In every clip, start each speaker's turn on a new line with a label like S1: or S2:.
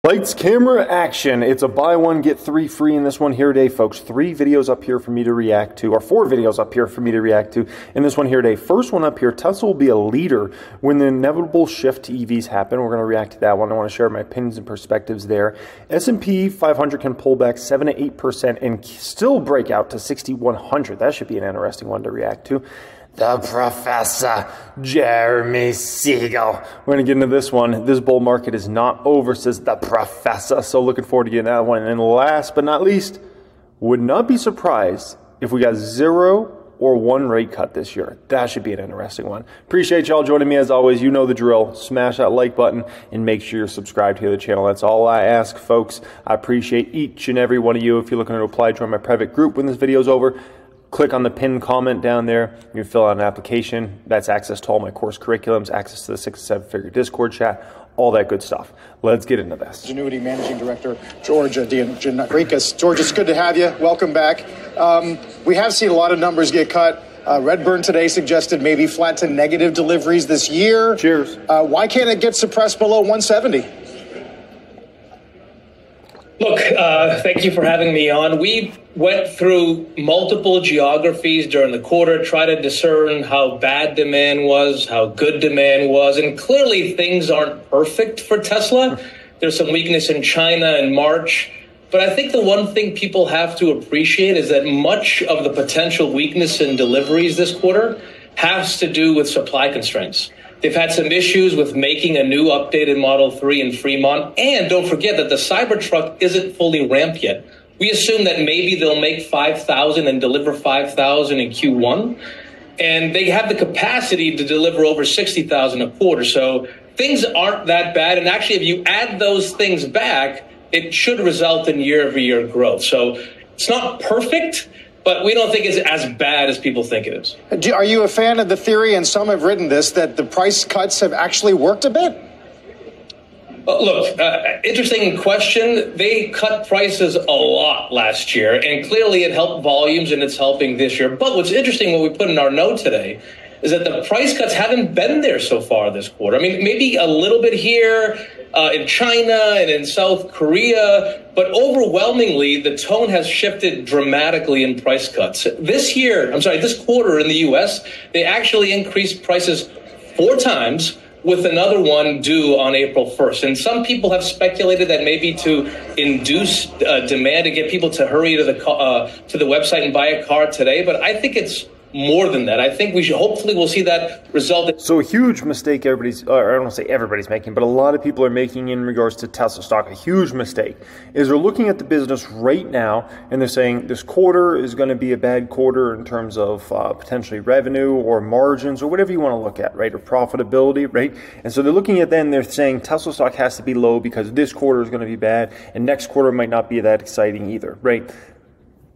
S1: Lights, camera, action. It's a buy one, get three free in this one here today, folks. 3 videos up here for me to react to, or 4 videos up here for me to react to in this one here today. First one up here, Tesla will be a leader when the inevitable shift to EVs happen. We're going to react to that one. I want to share my opinions and perspectives there. S&P 500 can pull back 7 to 8% and still break out to 6,100. That should be an interesting one to react to. The Professor Jeremy Siegel. We're going to get into this one. This bull market is not over, says the Professor. So looking forward to getting that one. And then last but not least, would not be surprised if we got 0 or 1 rate cut this year. That should be an interesting one. Appreciate y'all joining me as always. You know the drill. Smash that like button and make sure you're subscribed to the channel. That's all I ask, folks. I appreciate each and every one of you. If you're looking to apply, join my private group when this video is over. Click on the pinned comment down there. You can fill out an application. That's access to all my course curriculums, access to the 6- to 7-figure Discord chat, all that good stuff. Let's get into this.
S2: Genuity Managing Director, George Gianrikas. George, it's good to have you. Welcome back. We have seen a lot of numbers get cut. Redburn today suggested maybe flat to negative deliveries this year.
S1: Cheers.
S2: Why can't it get suppressed below 170?
S3: Look, thank you for having me on. We went through multiple geographies during the quarter, tried to discern how bad demand was, how good demand was, and clearly things aren't perfect for Tesla. There's some weakness in China in March. But I think the one thing people have to appreciate is that much of the potential weakness in deliveries this quarter has to do with supply constraints. They've had some issues with making a new updated Model 3 in Fremont. And don't forget that the Cybertruck isn't fully ramped yet. We assume that maybe they'll make 5,000 and deliver 5,000 in Q1. And they have the capacity to deliver over 60,000 a quarter. So things aren't that bad. And actually, if you add those things back, it should result in year-over-year growth. So it's not perfect, but we don't think it's as bad as people think it is.
S2: Are you a fan of the theory, and some have written this, that the price cuts have actually worked a bit?
S3: Look, interesting question. They cut prices a lot last year, and clearly it helped volumes, and it's helping this year. But what's interesting, what we put in our note today, is that the price cuts haven't been there so far this quarter. I mean, maybe a little bit here in China and in South Korea, but overwhelmingly, the tone has shifted dramatically in price cuts. This quarter in the U.S., they actually increased prices 4 times, with another one due on April 1st. And some people have speculated that maybe to induce demand to get people to hurry to the website and buy a car today. But I think it's more than that. I think we'll see that result.
S1: So a huge mistake I don't want to say everybody's making, but a lot of people are making in regards to Tesla stock, a huge mistake, is they're looking at the business right now and they're saying this quarter is going to be a bad quarter in terms of potentially revenue or margins or whatever you want to look at, right? Or profitability, right? And so they're looking at then they're saying Tesla stock has to be low because this quarter is going to be bad and next quarter might not be that exciting either, right?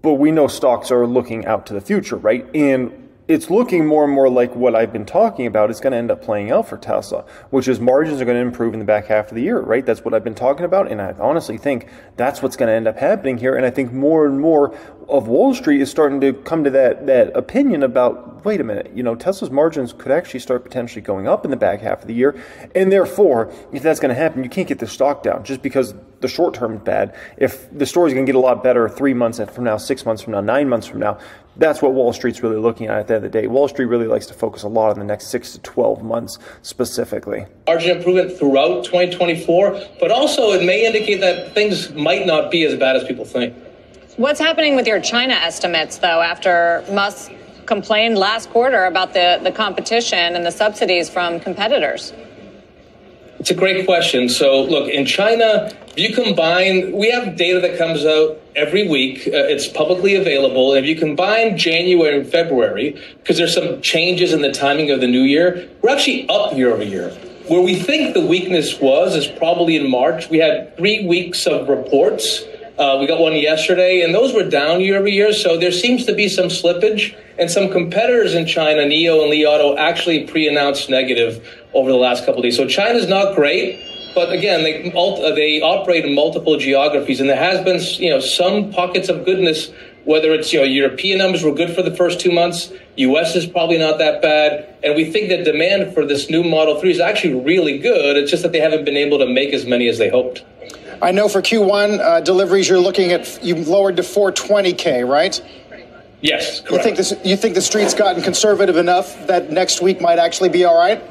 S1: But we know stocks are looking out to the future, right? And it's looking more and more like what I've been talking about is going to end up playing out for Tesla, which is margins are going to improve in the back half of the year, right? That's what I've been talking about. And I honestly think that's what's going to end up happening here. And I think more and more of Wall Street is starting to come to that opinion about, wait a minute, you know, Tesla's margins could actually start potentially going up in the back half of the year. And therefore, if that's going to happen, you can't get the stock down just because the short term is bad. If the story's going to get a lot better 3 months from now, 6 months from now, 9 months from now, that's what Wall Street's really looking at the end of the day. Wall Street really likes to focus a lot on the next 6 to 12 months specifically.
S3: Margin improvement throughout 2024, but also it may indicate that things might not be as bad as people think.
S4: What's happening with your China estimates, though, after Musk complained last quarter about the competition and the subsidies from competitors?
S3: It's a great question. So, look, in China, if you combine, we have data that comes out every week. It's publicly available. If you combine January and February, because there's some changes in the timing of the new year, we're actually up year over year. Where we think the weakness is probably in March. We had 3 weeks of reports. We got one yesterday, and those were down year over year. So there seems to be some slippage, and some competitors in China, NIO and Li Auto, actually pre-announced negative over the last couple of days. So China's not great, but again, they operate in multiple geographies, and there has been some pockets of goodness. Whether it's European numbers were good for the first 2 months, U.S. is probably not that bad, and we think that demand for this new Model 3 is actually really good. It's just that they haven't been able to make as many as they hoped.
S2: I know for Q1 deliveries, you're looking at, you've lowered to 420K, right?
S3: Yes, correct.
S2: You think the street's gotten conservative enough that next week might actually be all right?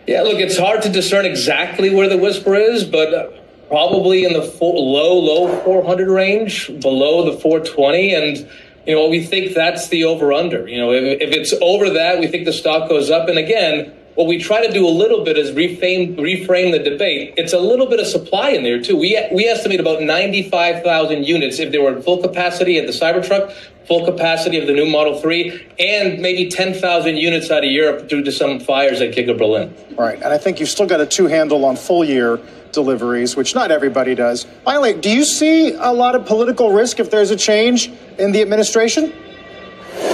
S3: Yeah, look, it's hard to discern exactly where the whisper is, but probably in the low 400 range, below the 420. And, we think that's the over-under. If it's over that, we think the stock goes up. And again, what we try to do a little bit is reframe the debate. It's a little bit of supply in there, too. We estimate about 95,000 units if they were at full capacity at the Cybertruck, full capacity of the new Model 3, and maybe 10,000 units out of Europe due to some fires at Giga Berlin.
S2: Right, and I think you've still got a two-handle on full-year deliveries, which not everybody does. Finally, do you see a lot of political risk if there's a change in the administration?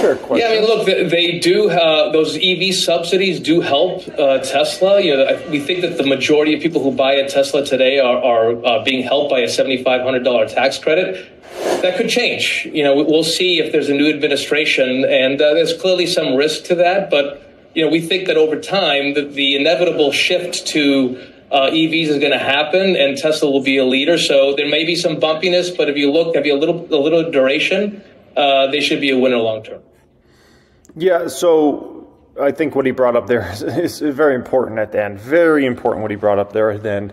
S3: Sure. Yeah, I mean, look, they do. Those EV subsidies do help Tesla. We think that the majority of people who buy a Tesla today are being helped by a $7,500 tax credit. That could change. We'll see if there's a new administration, and there's clearly some risk to that. But we think that over time, the inevitable shift to EVs is going to happen, and Tesla will be a leader. So there may be some bumpiness, but if you look, a little duration, they should be a winner long term.
S1: Yeah, so I think what he brought up there is very important at the end. Very important what he brought up there at the end.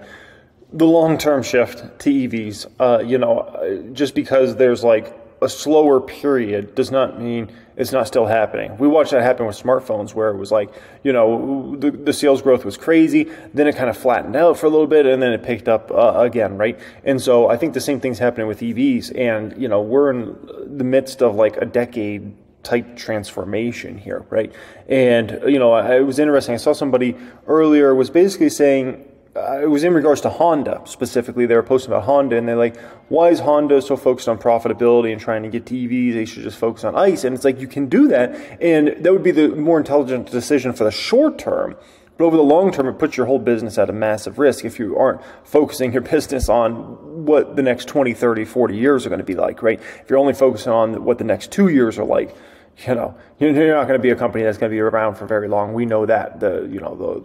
S1: The long-term shift to EVs, just because there's like a slower period does not mean it's not still happening. We watched that happen with smartphones where it was like, the sales growth was crazy, then it kind of flattened out for a little bit, and then it picked up again, right? And so I think the same thing's happening with EVs, and, we're in the midst of like a decade type transformation here, right? And, it was interesting. I saw somebody earlier was basically saying, it was in regards to Honda specifically. They were posting about Honda, and they're like, why is Honda so focused on profitability and trying to get to EVs? They should just focus on ICE. And it's like, you can do that, and that would be the more intelligent decision for the short term. But over the long term, it puts your whole business at a massive risk if you aren't focusing your business on what the next 20, 30, 40 years are going to be like, right? If you're only focusing on what the next 2 years are like, you're not going to be a company that's going to be around for very long. We know that. The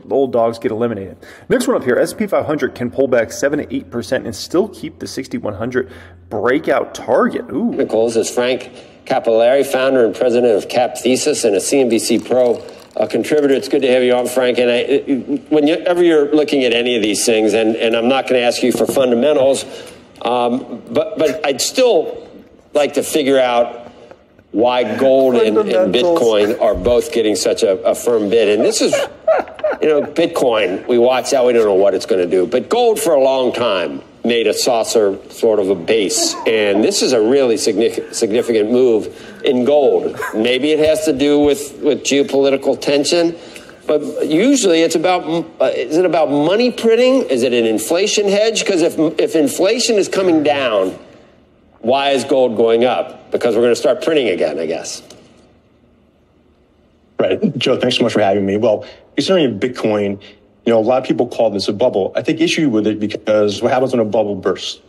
S1: old dogs get eliminated. Next one up here, S&P 500 can pull back 7 to 8% and still keep the 6,100 breakout target. Ooh.
S5: Nichols is Frank Capillari, founder and president of Cap Thesis and a CNBC Pro contributor. It's good to have you on, Frank. And whenever you're looking at any of these things, and I'm not going to ask you for fundamentals, but I'd still like to figure out why gold and Bitcoin are both getting such a firm bid. And this is, Bitcoin, we watch that, we don't know what it's going to do. But gold for a long time made a saucer sort of a base. And this is a really significant move in gold. Maybe it has to do with geopolitical tension. But usually it's about, is it about money printing? Is it an inflation hedge? Because if inflation is coming down, why is gold going up? Because we're going to start printing again, I guess.
S6: Right. Joe, thanks so much for having me. Well, concerning Bitcoin, a lot of people call this a bubble. I take issue with it because what happens when a bubble bursts?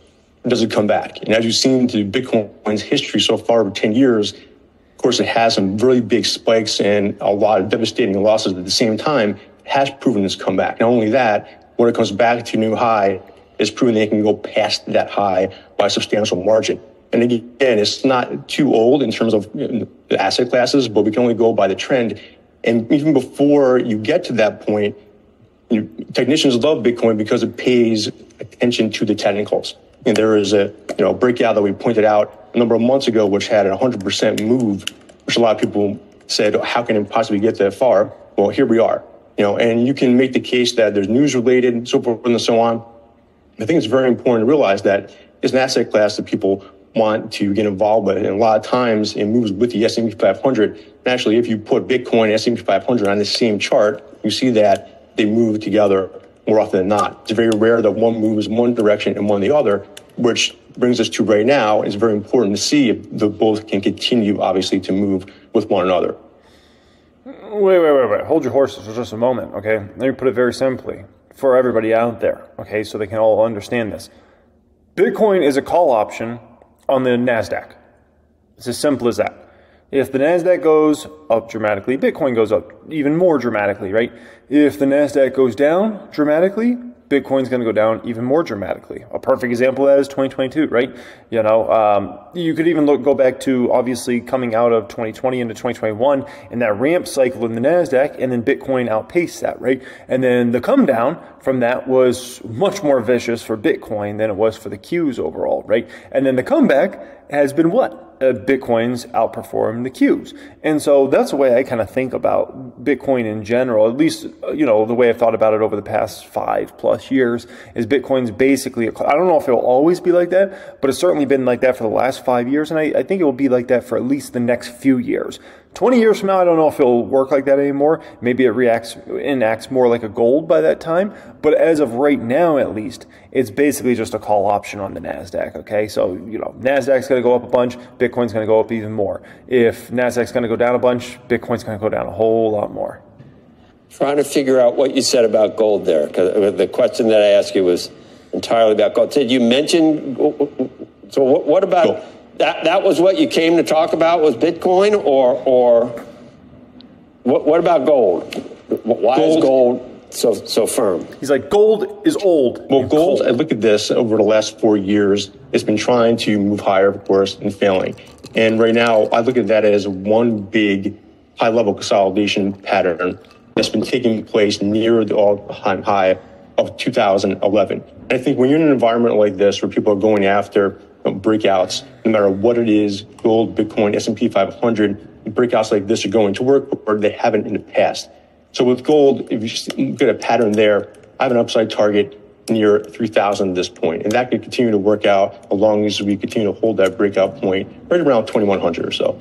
S6: Does it come back? And as you've seen through Bitcoin's history so far over 10 years, of course, it has some really big spikes and a lot of devastating losses. But at the same time, it has proven its comeback. Not only that, when it comes back to a new high, it's proven they can go past that high by a substantial margin. And again, it's not too old in terms of the asset classes, but we can only go by the trend. And even before you get to that point, technicians love Bitcoin because it pays attention to the technicals. And there is a breakout that we pointed out a number of months ago, which had a 100% move, which a lot of people said, how can it possibly get that far? Well, here we are. And you can make the case that there's news related, so forth and so on. I think it's very important to realize that it's an asset class that people want to get involved with. And a lot of times it moves with the S&P 500. And actually, if you put Bitcoin and S&P 500 on the same chart, you see that they move together more often than not. It's very rare that one moves one direction and one the other, which brings us to right now. It's very important to see if the both can continue, obviously, to move with one another.
S1: Wait. Hold your horses for just a moment, okay? Let me put it very simply for everybody out there, okay, so they can all understand this. Bitcoin is a call option on the NASDAQ. It's as simple as that. If the NASDAQ goes up dramatically, Bitcoin goes up even more dramatically, right? If the NASDAQ goes down dramatically, Bitcoin's going to go down even more dramatically. A perfect example of that is 2022, right? You could even go back to obviously coming out of 2020 into 2021 and that ramp cycle in the NASDAQ, and then Bitcoin outpaced that, right? And then the come down from that was much more vicious for Bitcoin than it was for the Qs overall, right? And then the comeback has been what? Bitcoin's outperformed the Qs. And so that's the way I kind of think about Bitcoin in general, at least, the way I've thought about it over the past 5+ years is Bitcoin's basically, I don't know if it'll always be like that, but it's certainly been like that for the last 5 years. And I think it will be like that for at least the next few years. 20 years from now, I don't know if it'll work like that anymore. Maybe it enacts more like a gold by that time. But as of right now, at least, it's basically just a call option on the NASDAQ, okay? So, NASDAQ's going to go up a bunch, Bitcoin's going to go up even more. If NASDAQ's going to go down a bunch, Bitcoin's going to go down a whole lot more.
S5: Trying to figure out what you said about gold there, because the question that I asked you was entirely about gold. Did you mention, so what about... Cool. That was what you came to talk about was Bitcoin, or what about gold? Why is gold so firm?
S1: He's like, gold is old.
S6: Well, gold, I look at this over the last 4 years. It's been trying to move higher, of course, and failing. And right now, I look at that as one big high-level consolidation pattern that's been taking place near the all-time high of 2011. And I think when you're in an environment like this where people are going after breakouts, no matter what it is, gold, Bitcoin, S&P 500, breakouts like this are going to work, or they haven't in the past. So with gold, if you just get a pattern there, I have an upside target near 3,000 at this point, and that can continue to work out as long as we continue to hold that breakout point right around 2,100 or so.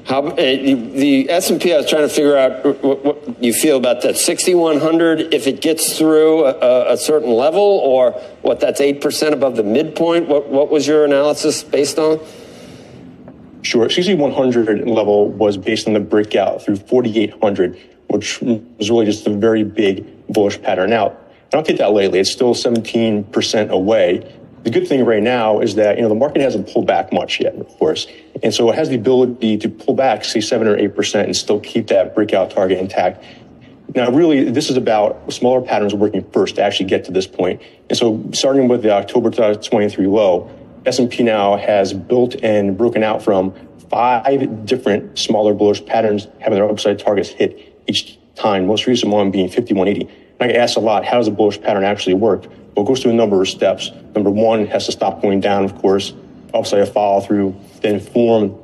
S5: How the S&P? I was trying to figure out what you feel about that 6,100 if it gets through a certain level, or what? That's 8% above the midpoint. What was your analysis based on?
S6: Sure, 6,100 level was based on the breakout through 4,800, which was really just a very big bullish pattern. Now, I don't take that lightly. It's still 17% away. The good thing right now is that, the market hasn't pulled back much yet, of course. And so it has the ability to pull back, say, 7 or 8% and still keep that breakout target intact. Now, really, this is about smaller patterns working first to actually get to this point. And so starting with the October 2023 low, S&P now has built and broken out from 5 different smaller bullish patterns having their upside targets hit each time, most recent one being 5180. And I get asked a lot, how does a bullish pattern actually work? Well, it goes through a number of steps. Number one, it has to stop going down, of course, upside a follow through, then form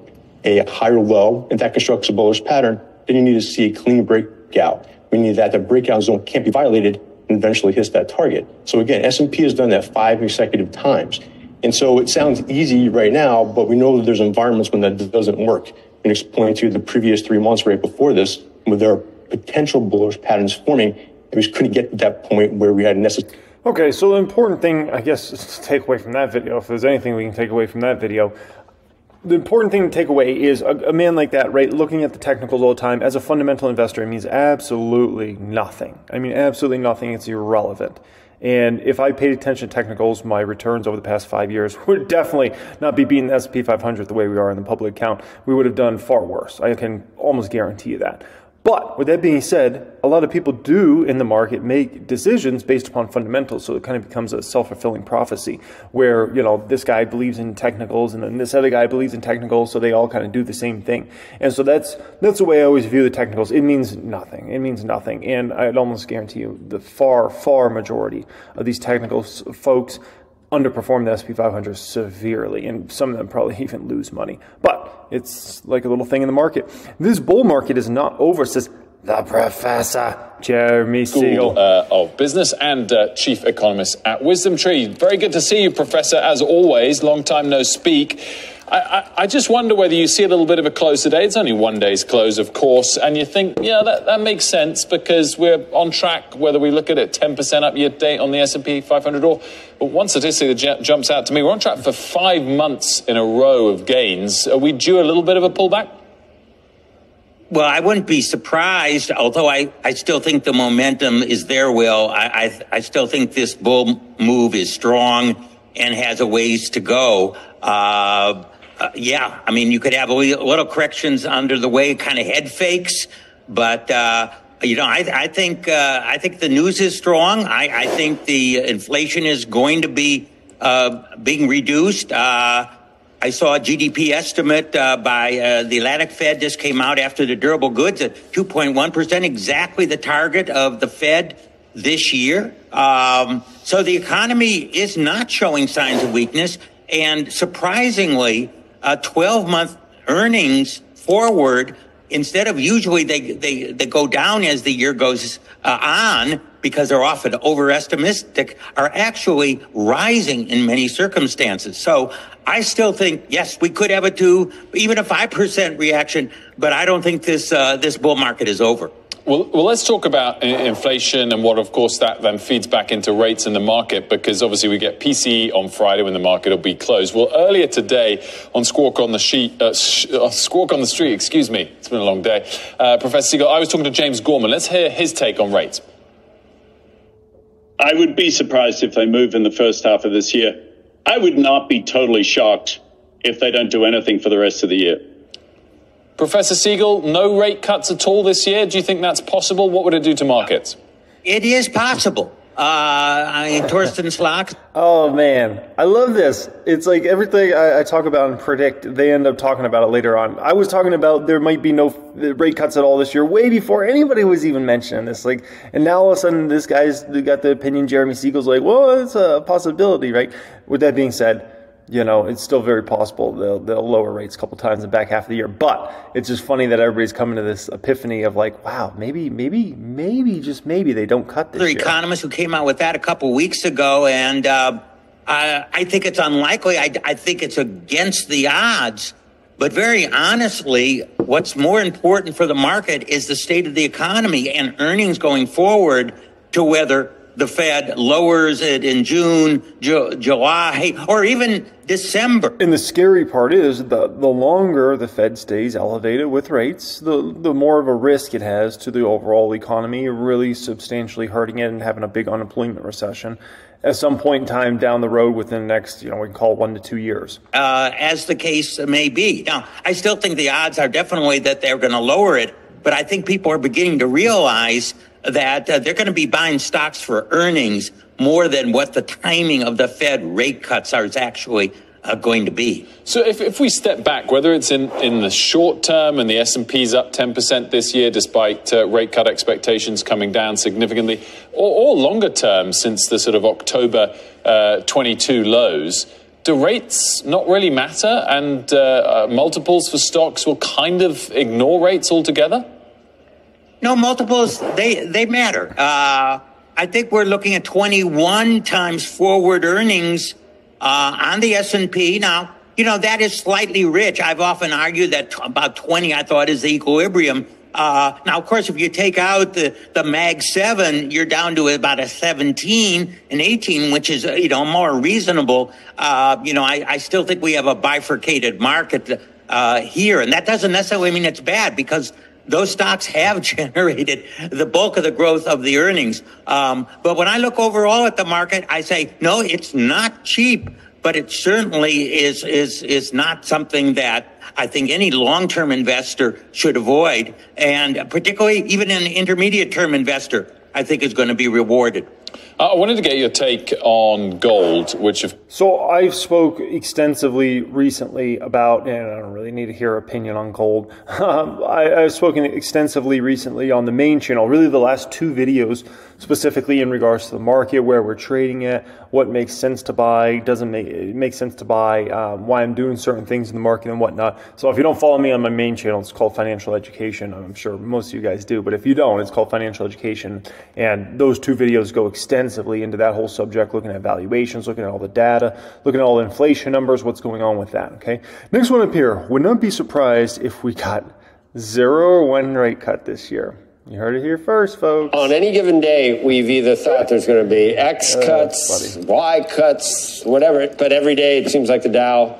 S6: a higher low. If that constructs a bullish pattern, then you need to see a clean breakout, meaning that the breakout zone can't be violated and eventually hits that target. So again, S&P has done that 5 consecutive times. And so it sounds easy right now, but we know that there's environments when that doesn't work. And explain to you the previous 3 months right before this, with there are potential bullish patterns forming, and we just couldn't get to that point where we had necessary.
S1: Okay, so the important thing, I guess, to take away from that video, if there's anything we can take away from that video, the important thing to take away is a man like that, right, looking at the technicals all the time, as a fundamental investor, it means absolutely nothing. I mean, absolutely nothing. It's irrelevant. And if I paid attention to technicals, my returns over the past 5 years would definitely not be beating the S&P 500 the way we are in the public account. We would have done far worse. I can almost guarantee you that. But with that being said, a lot of people do in the market make decisions based upon fundamentals. So it kind of becomes a self-fulfilling prophecy where, this guy believes in technicals and then this other guy believes in technicals. So they all kind of do the same thing. And so that's the way I always view the technicals. It means nothing. It means nothing. And I'd almost guarantee you the far, far majority of these technical folks underperform the S&P 500 severely, and some of them probably even lose money. But it's like a little thing in the market. This bull market is not over, says the professor, Jeremy Siegel.
S7: School of Business and Chief Economist at Wisdom Tree. Very good to see you, Professor, as always. Long time no speak. I just wonder whether you see a little bit of a close today. It's only 1 day's close, of course, and you think, yeah, that makes sense because we're on track, whether we look at it 10% up year to date on the S&P 500 or, but one statistic that jumps out to me, we're on track for 5 months in a row of gains. Are we due a little bit of a pullback?
S8: Well, I wouldn't be surprised, although I still think the momentum is there, Will. I still think this bull move is strong and has a ways to go. You could have little corrections under the way, kind of head fakes, but I think the news is strong. I think the inflation is going to be being reduced. I saw a GDP estimate by the Atlantic Fed just came out after the durable goods at 2.1%, exactly the target of the Fed this year. So the economy is not showing signs of weakness. And surprisingly, 12-month earnings forward, instead of usually they go down as the year goes on because they're often overestimistic, are actually rising in many circumstances. So I still think, yes, we could have even a 5% reaction, but I don't think this bull market is over.
S7: Well, let's talk about inflation and what, of course, that then feeds back into rates in the market, because obviously we get PCE on Friday when the market will be closed. Well, earlier today on Squawk on the Street, excuse me, it's been a long day, Professor Siegel, I was talking to James Gorman. Let's hear his take on rates.
S9: I would be surprised if they move in the first half of this year. I would not be totally shocked if they don't do anything for the rest of the year.
S7: Professor Siegel, no rate cuts at all this year. Do you think that's possible? What would it do to markets?
S8: It is possible. Torsten Slok.
S1: Oh, man. I love this. It's like everything I talk about and predict, they end up talking about it later on. I was talking about there might be no rate cuts at all this year way before anybody was even mentioning this. And now all of a sudden this guy's got the opinion. Jeremy Siegel's like, well, it's a possibility, right? With that being said, it's still very possible they'll lower rates a couple times in the back half of the year. But it's just funny that everybody's coming to this epiphany of like, wow, maybe, just maybe they don't cut this year.
S8: The economist who came out with that a couple weeks ago, and I think it's unlikely. I think it's against the odds. But very honestly, what's more important for the market is the state of the economy and earnings going forward, to whether the Fed lowers it in June, July, or even December.
S1: And the scary part is the longer the Fed stays elevated with rates, the more of a risk it has to the overall economy, really substantially hurting it and having a big unemployment recession at some point in time down the road within the next, we can call it 1 to 2 years.
S8: As the case may be. Now, I still think the odds are definitely that they're going to lower it, but I think people are beginning to realize that they're going to be buying stocks for earnings more than what the timing of the Fed rate cuts are actually going to be.
S7: So if we step back, whether it's in the short term and the S&P's up 10% this year despite rate cut expectations coming down significantly, or longer term since the sort of October 22 lows, do rates not really matter, and multiples for stocks will kind of ignore rates altogether?
S8: No, multiples, they matter. I think we're looking at 21 times forward earnings on the S&P. Now, that is slightly rich. I've often argued that about 20, I thought, is the equilibrium. Now, of course, if you take out the Mag 7, you're down to about a 17 and 18, which is, more reasonable. I still think we have a bifurcated market here. And that doesn't necessarily mean it's bad, because those stocks have generated the bulk of the growth of the earnings. But when I look overall at the market, I say, no, it's not cheap, but it certainly is not something that I think any long-term investor should avoid. And particularly even an intermediate-term investor, I think, is going to be rewarded.
S7: I wanted to get your take on gold,
S1: So I've spoke extensively recently about, and I don't really need to hear opinion on gold. I've spoken extensively recently on the main channel, really the last 2 videos, specifically in regards to the market, where we're trading at, what makes sense to buy, doesn't make sense to buy, why I'm doing certain things in the market and whatnot. So if you don't follow me on my main channel, it's called Financial Education. I'm sure most of you guys do, but if you don't, it's called Financial Education. And those 2 videos go extensively into that whole subject, looking at valuations, looking at all the data, looking at all the inflation numbers, what's going on with that, okay? Next one up here, would not be surprised if we got 0 or 1 rate cut this year. You heard it here first, folks.
S5: On any given day, we've either thought there's going to be X cuts, Y cuts, whatever, but every day it seems like the Dow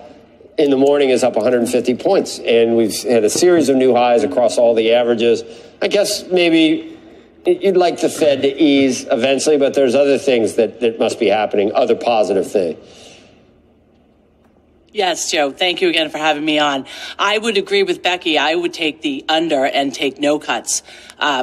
S5: in the morning is up 150 points, and we've had a series of new highs across all the averages. I guess maybe you'd like the Fed to ease eventually, but there's other things that must be happening, other positive things.
S10: Yes, Joe. Thank you again for having me on. I would agree with Becky. I would take the under and take no cuts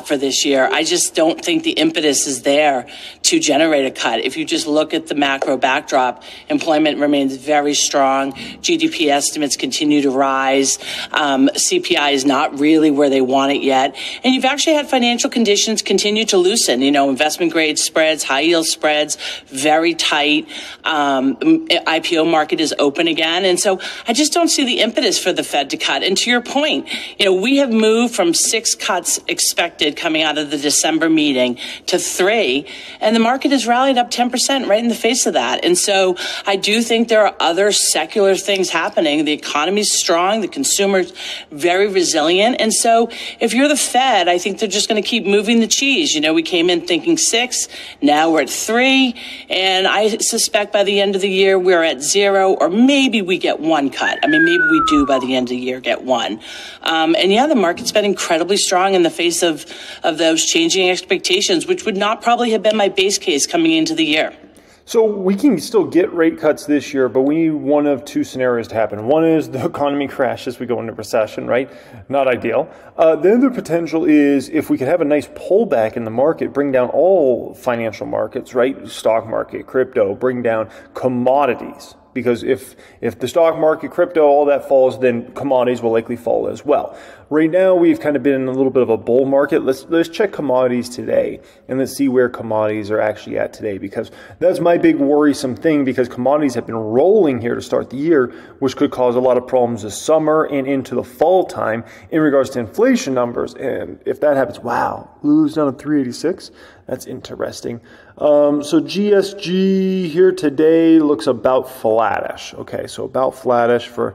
S10: for this year. I just don't think the impetus is there to generate a cut. If you just look at the macro backdrop, employment remains very strong. GDP estimates continue to rise. CPI is not really where they want it yet. And you've actually had financial conditions continue to loosen. You know, investment grade spreads, high yield spreads, very tight. IPO market is open again. And so I just don't see the impetus for the Fed to cut. And to your point, you know, we have moved from 6 cuts expected coming out of the December meeting to 3, and the market has rallied up 10% right in the face of that. And so I do think there are other secular things happening. The economy's strong, the consumer's very resilient. And so if you're the Fed, I think they're just going to keep moving the cheese. You know, we came in thinking 6, now we're at 3, and I suspect by the end of the year we're at 0, or maybe we get 1 cut. I mean, maybe we do by the end of the year get 1. And yeah, the market's been incredibly strong in the face of those changing expectations, which would not probably have been my base case coming into the year.
S1: So we can still get rate cuts this year, but we need one of 2 scenarios to happen. One is the economy crashes, we go into recession, right? Not ideal. The other potential is if we could have a nice pullback in the market, bring down all financial markets, right? Stock market, crypto, bring down commodities. Because if the stock market, crypto, all that falls, then commodities will likely fall as well. Right now, we've kind of been in a little bit of a bull market. Let's check commodities today, and let's see where commodities are actually at today, because that's my big worrisome thing, because commodities have been rolling here to start the year, which could cause a lot of problems this summer and into the fall time in regards to inflation numbers. And if that happens, wow, lose down to 386. That's interesting. So GSG here today looks about flattish. Okay, so about flattish for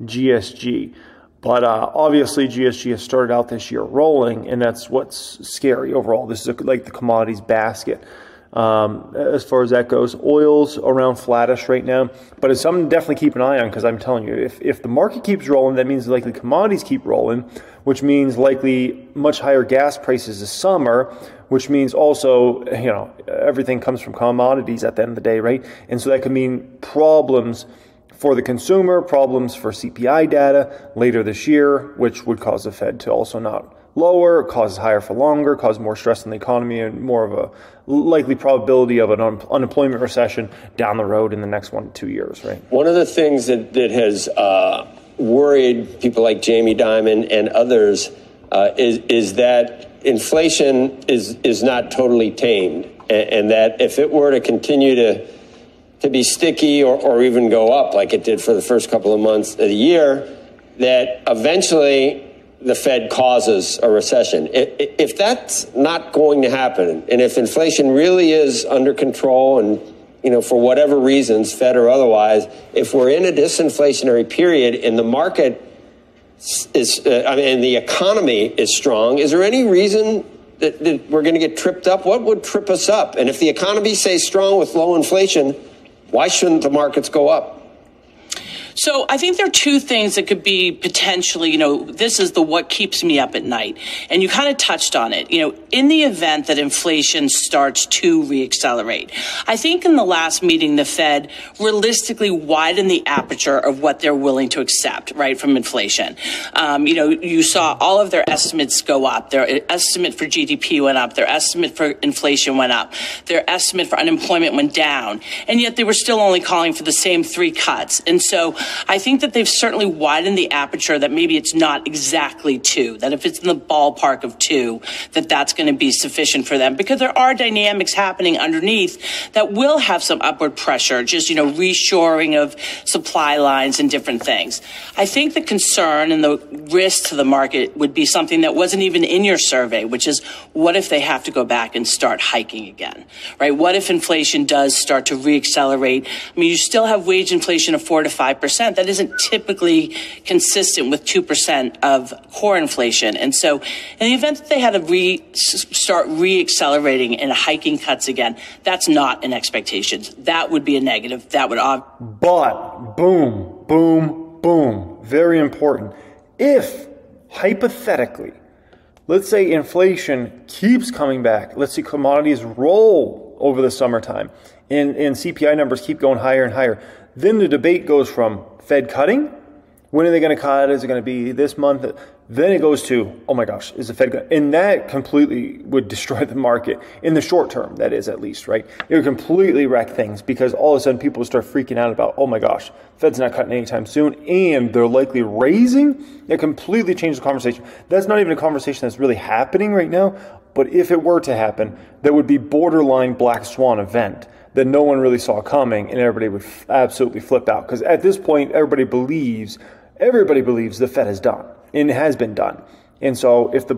S1: GSG. But obviously GSG has started out this year rolling, and that's what's scary overall. This is like the commodities basket. As far as that goes, oil's around flattish right now, but it's something to definitely keep an eye on, because I'm telling you, if the market keeps rolling, that means likely commodities keep rolling, which means likely much higher gas prices this summer, which means also, you know, everything comes from commodities at the end of the day, right? And so that could mean problems for the consumer, problems for CPI data later this year, which would cause the Fed to also not lower, cause higher for longer, cause more stress in the economy, and more of a likely probability of an unemployment recession down the road in the next 1 to 2 years, right?
S5: One of the things that has worried people like Jamie Dimon and others is that inflation is not totally tamed, and that if it were to continue to be sticky or even go up like it did for the first couple of months of the year, that eventually the Fed causes a recession. If that's not going to happen, and if inflation really is under control, and, you know, for whatever reasons, Fed or otherwise, if we're in a disinflationary period and the market is, and the economy is strong, is there any reason that we're going to get tripped up? What would trip us up? And if the economy stays strong with low inflation, why shouldn't the markets go up?
S10: So I think there are 2 things that could be potentially, you know, this is the what keeps me up at night. And you kind of touched on it. You know, in the event that inflation starts to reaccelerate, I think in the last meeting, the Fed realistically widened the aperture of what they're willing to accept, right, from inflation. You know, you saw all of their estimates go up. Their estimate for GDP went up. Their estimate for inflation went up. Their estimate for unemployment went down. And yet they were still only calling for the same 3 cuts. And so I think that they've certainly widened the aperture, that maybe it's not exactly 2, that if it's in the ballpark of 2, that's going to be sufficient for them, because there are dynamics happening underneath that will have some upward pressure, just, you know, reshoring of supply lines and different things. I think the concern and the risk to the market would be something that wasn't even in your survey, which is what if they have to go back and start hiking again, right? What if inflation does start to reaccelerate? I mean, you still have wage inflation of 4 to 5%. That isn't typically consistent with 2% of core inflation. And so in the event that they had to start reaccelerating and hiking cuts again, that's not an expectation. That would be a negative. That would...
S1: But, boom, boom, boom, very important. If, hypothetically, let's say inflation keeps coming back, let's see commodities roll over the summertime, and CPI numbers keep going higher and higher, Then the debate goes from Fed cutting. When are they going to cut? Is it going to be this month? Then it goes to, oh my gosh, is the Fed going to? And that completely would destroy the market in the short term, that is at least, right? It would completely wreck things because all of a sudden people would start freaking out about, oh my gosh, Fed's not cutting anytime soon and they're likely raising. It completely changes the conversation. That's not even a conversation that's really happening right now. But if it were to happen, that would be borderline black swan event that no one really saw coming and everybody would absolutely flip out. Because at this point, everybody believes the Fed is done. And it has been done. And so if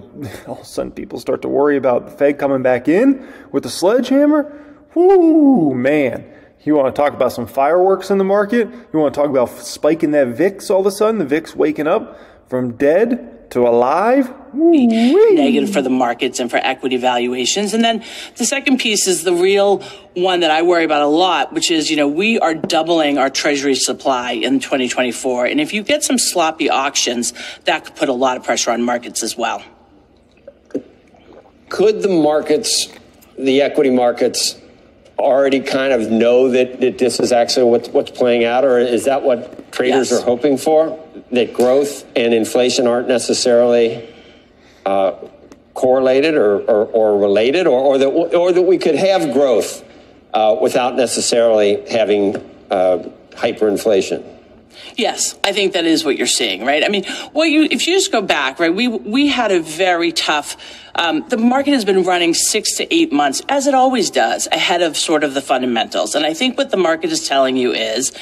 S1: all of a sudden people start to worry about the Fed coming back in with the sledgehammer, whoo, man. You want to talk about some fireworks in the market? You want to talk about spiking that VIX all of a sudden? The VIX waking up from dead to alive?
S10: Negative for the markets and for equity valuations. And then the second piece is the real one that I worry about a lot, which is, we are doubling our treasury supply in 2024. And if you get some sloppy auctions, that could put a lot of pressure on markets as well.
S5: Could the equity markets already kind of know that this is actually what's playing out, or is that what traders are hoping for? That growth and inflation aren't necessarily correlated or related, or that we could have growth without necessarily having hyperinflation?
S10: Yes, I think that is what you're seeing, right? I mean, if you just go back, right, we had a very tough, the market has been running 6 to 8 months, as it always does, ahead of sort of the fundamentals. And I think what the market is telling you is,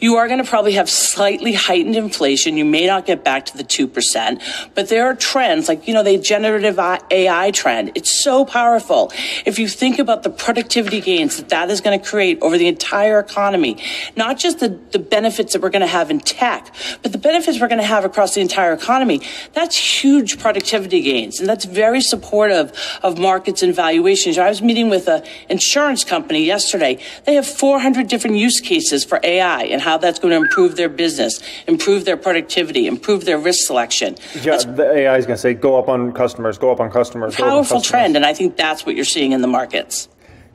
S10: you are going to probably have slightly heightened inflation. You may not get back to the 2%, but there are trends like, the generative AI trend. It's so powerful. If you think about the productivity gains that is going to create over the entire economy, not just the benefits that we're going to have in tech, but the benefits we're going to have across the entire economy, that's huge productivity gains. And that's very supportive of markets and valuations. I was meeting with an insurance company yesterday. They have 400 different use cases for AI and how that's going to improve their business, improve their productivity, improve their risk selection.
S1: Yeah, the AI is going to say, go up on customers, go up on customers.
S10: Powerful trend, and I think that's what you're seeing in the markets.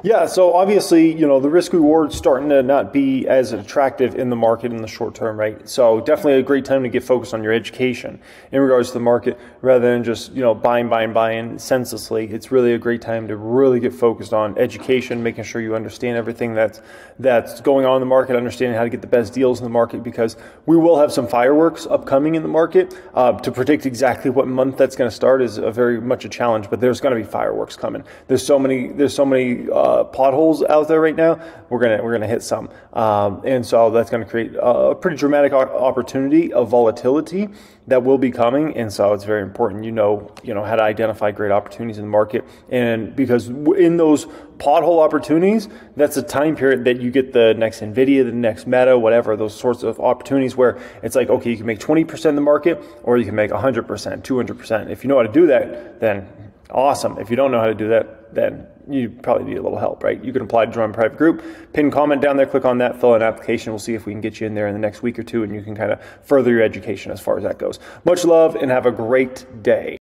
S1: Yeah, so obviously, the risk reward starting to not be as attractive in the market in the short term, right? So definitely a great time to get focused on your education in regards to the market rather than just, buying senselessly. It's really a great time to really get focused on education, making sure you understand everything that's going on in the market, understanding how to get the best deals in the market, because we will have some fireworks upcoming in the market. To predict exactly what month that's going to start is very much a challenge, but there's going to be fireworks coming. There's so many potholes out there right now. We're gonna hit some, and so that's going to create a pretty dramatic opportunity of volatility that will be coming. And so it's very important you know how to identify great opportunities in the market, and because in those pothole opportunities, that's the time period that you get the next Nvidia, the next Meta, whatever, those sorts of opportunities where it's like, okay, you can make 20% in the market, or you can make 100%, 200%. If you know how to do that, then awesome. If you don't know how to do that, then you probably need a little help, right? You can apply to join a private group, pin comment down there, click on that, fill out an application. We'll see if we can get you in there in the next week or two, and you can kind of further your education as far as that goes. Much love and have a great day.